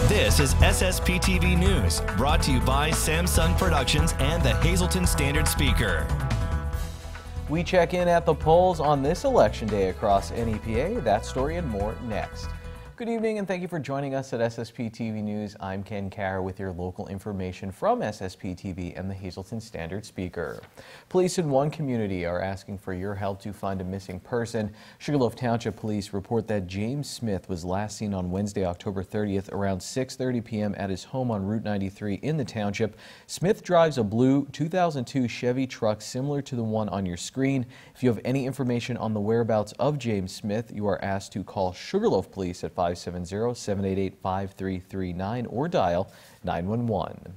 This is SSPTV News, brought to you by Samsung Productions and the Hazleton Standard Speaker. We check in at the polls on this election day across NEPA. That story and more next. Good evening and thank you for joining us at SSPTV News. I'm Ken Carr with your local information from SSPTV and the Hazleton Standard Speaker. Police in one community are asking for your help to find a missing person. Sugarloaf Township Police report that James Smith was last seen on Wednesday, October 30th around 6:30 p.m. at his home on Route 93 in the township. Smith drives a blue 2002 Chevy truck similar to the one on your screen. If you have any information on the whereabouts of James Smith, you are asked to call Sugarloaf Police at 570-788-5339 or dial 911.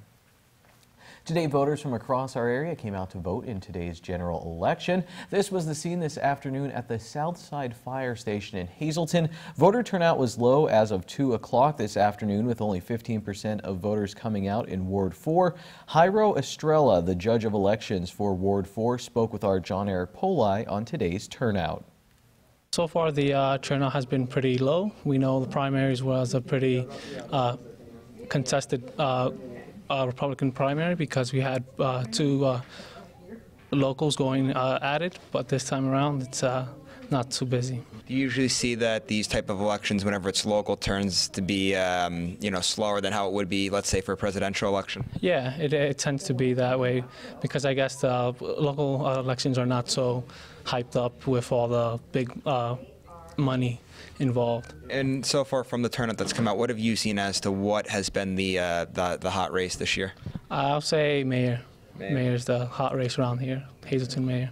Today, voters from across our area came out to vote in today's general election. This was the scene this afternoon at the Southside Fire Station in Hazleton. Voter turnout was low as of 2 o'clock this afternoon, with only 15% of voters coming out in Ward 4. Jairo Estrella, the judge of elections for Ward 4, spoke with our John Eric Poli on today's turnout. So far, the turnout has been pretty low. We know the primaries was a pretty contested Republican primary because we had two locals going at it, but this time around it's not too busy. Do you usually see that these type of elections, whenever it's local, turns to be slower than how it would be, let's say, for a presidential election? Yeah, it tends to be that way because I guess the local elections are not so hyped up with all the big money involved. And so far from the turnout that's come out, what have you seen as to what has been the hot race this year? I'll say mayor. Mayor's the hot race around here, Hazleton mayor.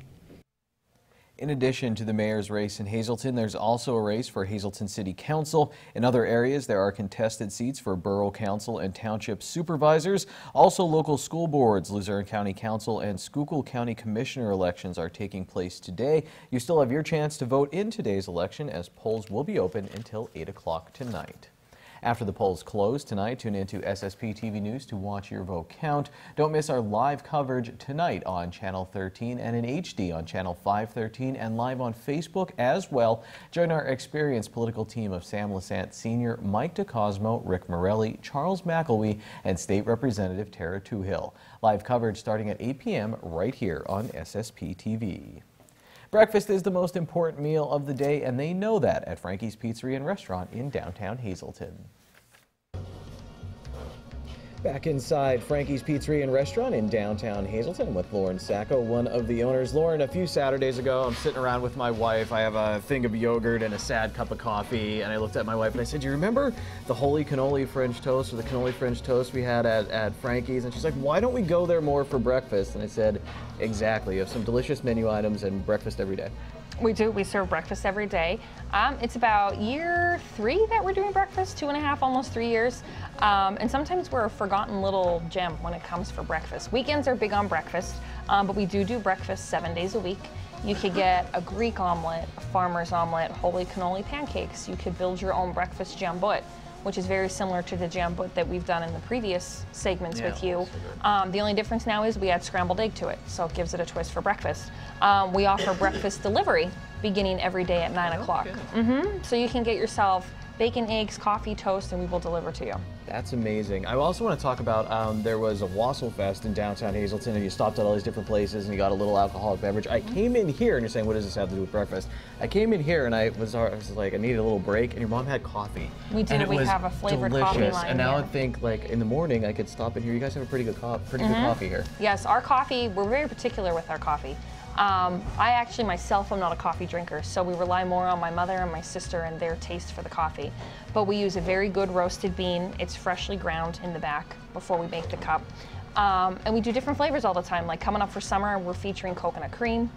In addition to the mayor's race in Hazleton, there's also a race for Hazleton City Council. In other areas, there are contested seats for Borough Council and Township Supervisors. Also, local school boards, Luzerne County Council and Schuylkill County Commissioner elections are taking place today. You still have your chance to vote in today's election, as polls will be open until 8 o'clock tonight. After the polls close tonight, tune into SSPTV News to watch your vote count. Don't miss our live coverage tonight on Channel 13 and in HD on Channel 513 and live on Facebook as well. Join our experienced political team of Sam Lasant Sr., Mike DeCosmo, Rick Morelli, Charles McElwee, and State Representative Tara Toohill. Live coverage starting at 8 p.m. right here on SSPTV. Breakfast is the most important meal of the day, and they know that at Frankie's Pizzeria and Restaurant in downtown Hazleton. Back inside Frankie's Pizzeria and Restaurant in downtown Hazleton with Lauren Sacco, one of the owners. Lauren, a few Saturdays ago, I'm sitting around with my wife. I have a thing of yogurt and a sad cup of coffee, and I looked at my wife and I said, "Do you remember the holy cannoli French toast or the cannoli French toast we had at Frankie's?" And she's like, "Why don't we go there more for breakfast?" And I said, "Exactly. You have some delicious menu items and breakfast every day." We do. We serve breakfast every day. It's about year 3 that we're doing breakfast, 2.5, almost 3 years. And sometimes we're a forgotten little gem when it comes for breakfast. Weekends are big on breakfast, but we do breakfast 7 days a week. You could get a Greek omelet, a farmer's omelet, holy cannoli pancakes. You could build your own breakfast jambut, which is very similar to the jambut that we've done in the previous segments with you. The only difference now is we add scrambled egg to it, so it gives it a twist for breakfast. We offer breakfast delivery beginning every day at 9 o'clock. So you can get yourself bacon, eggs, coffee, toast, and we will deliver to you. That's amazing. I also want to talk about, there was a Wassail Fest in downtown Hazleton, and you stopped at all these different places and you got a little alcoholic beverage. I came in here, and you're saying, what does this have to do with breakfast? I came in here and I was like, I needed a little break, and your mom had coffee. We do. We have a flavored delicious. Coffee line. And now here. I think, like, in the morning I could stop in here. You guys have a pretty good coffee here. Yes, our coffee, we're very particular with our coffee. I actually myself am not a coffee drinker, so we rely more on my mother and my sister and their taste for the coffee. But we use a very good roasted bean. It's freshly ground in the back before we make the cup. And we do different flavors all the time. Like coming up for summer, we're featuring coconut cream.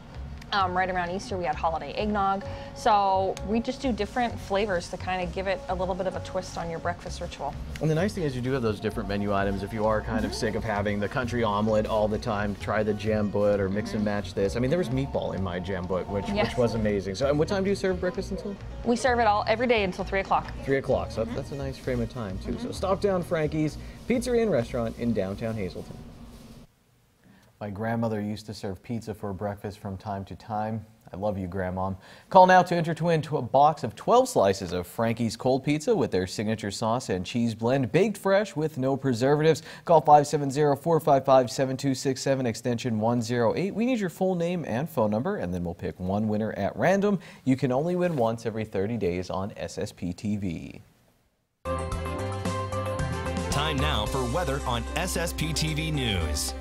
Right around Easter, we had holiday eggnog. So we just do different flavors to kind of give it a little bit of a twist on your breakfast ritual. And the nice thing is you do have those different menu items. If you are kind of sick of having the country omelet all the time, try the jambut or mix and match this. I mean, there was meatball in my jambut, which was amazing. So, and what time do you serve breakfast until? We serve it all every day until 3 o'clock. 3 o'clock, so that's a nice frame of time too. So stop down Frankie's Pizzeria and Restaurant in downtown Hazleton. My grandmother used to serve pizza for breakfast from time to time. I love you, Grandmom. Call now to enter to win a box of 12 slices of Frankie's Cold Pizza with their signature sauce and cheese blend, baked fresh with no preservatives. Call 570-455-7267, extension 108. We need your full name and phone number, and then we'll pick one winner at random. You can only win once every 30 days on SSPTV. Time now for weather on SSPTV News.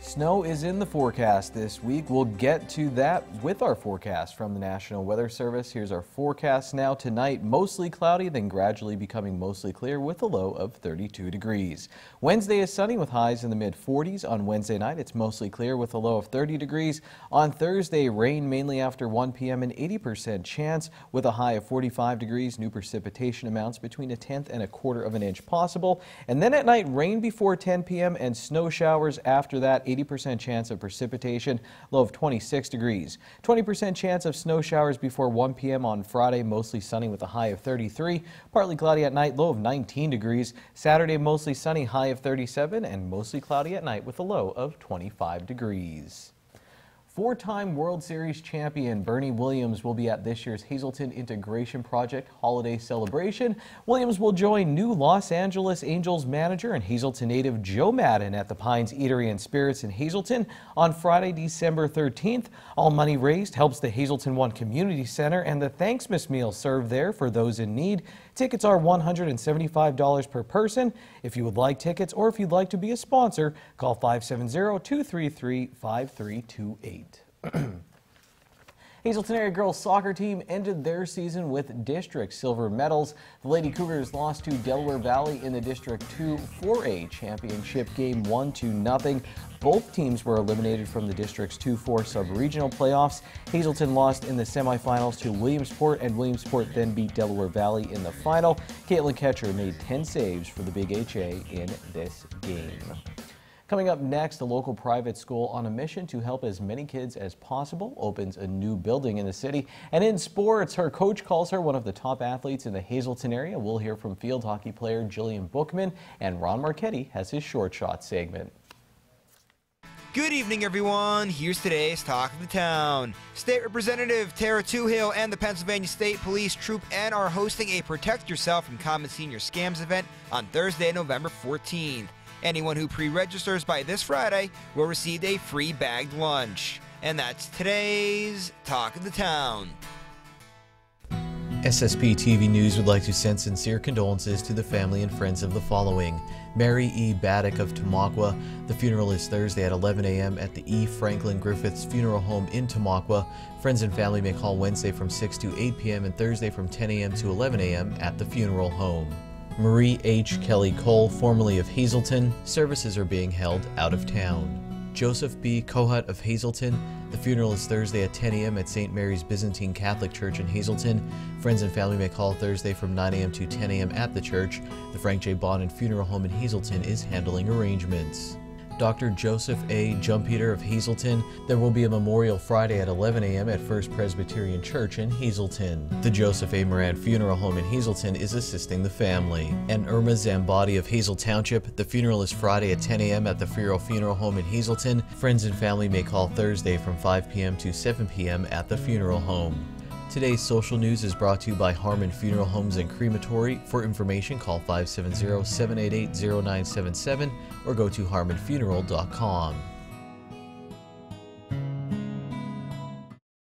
Snow is in the forecast this week. We'll get to that with our forecast from the National Weather Service. Here's our forecast now. Tonight, mostly cloudy, then gradually becoming mostly clear with a low of 32 degrees. Wednesday is sunny with highs in the mid-40s. On Wednesday night, it's mostly clear with a low of 30 degrees. On Thursday, rain mainly after 1 p.m. an 80% chance with a high of 45 degrees. New precipitation amounts between 1/10 and 1/4 of an inch possible. And then at night, rain before 10 p.m. and snow showers after that. 80% chance of precipitation, low of 26 degrees. 20% chance of snow showers before 1 p.m. on Friday, mostly sunny with a high of 33. Partly cloudy at night, low of 19 degrees. Saturday, mostly sunny, high of 37, and mostly cloudy at night with a low of 25 degrees. Four-time World Series champion Bernie Williams will be at this year's Hazleton Integration Project holiday celebration. Williams will join new Los Angeles Angels manager and Hazleton native Joe Madden at the Pines Eatery and Spirits in Hazleton on Friday, December 13th. All money raised helps the Hazleton One Community Center and the Thanksmas meal served there for those in need. Tickets are $175 per person. If you would like tickets or if you'd like to be a sponsor, call 570-233-5328. Hazleton area girls soccer team ended their season with district silver medals. The Lady Cougars lost to Delaware Valley in the District 2 4A championship game 1-0. Both teams were eliminated from the District's 2-4 sub-regional playoffs. Hazleton lost in the semifinals to Williamsport, and Williamsport then beat Delaware Valley in the final. Caitlin Ketcher made 10 saves for the Big HA in this game. Coming up next, a local private school on a mission to help as many kids as possible opens a new building in the city. And in sports, her coach calls her one of the top athletes in the Hazleton area. We'll hear from field hockey player Jillian Bookman, and Ron Marchetti has his short shot segment. Good evening, everyone. Here's today's Talk of the Town. State Representative Tara Toohill and the Pennsylvania State Police Troop N are hosting a Protect Yourself from Common Senior Scams event on Thursday, November 14th. Anyone who pre-registers by this Friday will receive a free bagged lunch. And that's today's Talk of the Town. SSPTV News would like to send sincere condolences to the family and friends of the following. Mary E. Baddock of Tamaqua. The funeral is Thursday at 11 a.m. at the E. Franklin Griffiths Funeral Home in Tamaqua. Friends and family may call Wednesday from 6 to 8 p.m. and Thursday from 10 a.m. to 11 a.m. at the funeral home. Marie H. Kelly Cole, formerly of Hazleton. Services are being held out of town. Joseph B. Kohut of Hazleton. The funeral is Thursday at 10 a.m. at St. Mary's Byzantine Catholic Church in Hazleton. Friends and family may call Thursday from 9 a.m. to 10 a.m. at the church. The Frank J. Bonin Funeral Home in Hazleton is handling arrangements. Dr. Joseph A. Jumpeter of Hazleton. There will be a memorial Friday at 11 a.m. at First Presbyterian Church in Hazleton. The Joseph A. Moran Funeral Home in Hazleton is assisting the family. And Irma Zambati of Hazel Township. The funeral is Friday at 10 a.m. at the Frio Funeral Home in Hazleton. Friends and family may call Thursday from 5 p.m. to 7 p.m. at the funeral home. Today's social news is brought to you by Harmon Funeral Homes and Crematory. For information, call 570-788-0977 or go to harmonfuneral.com.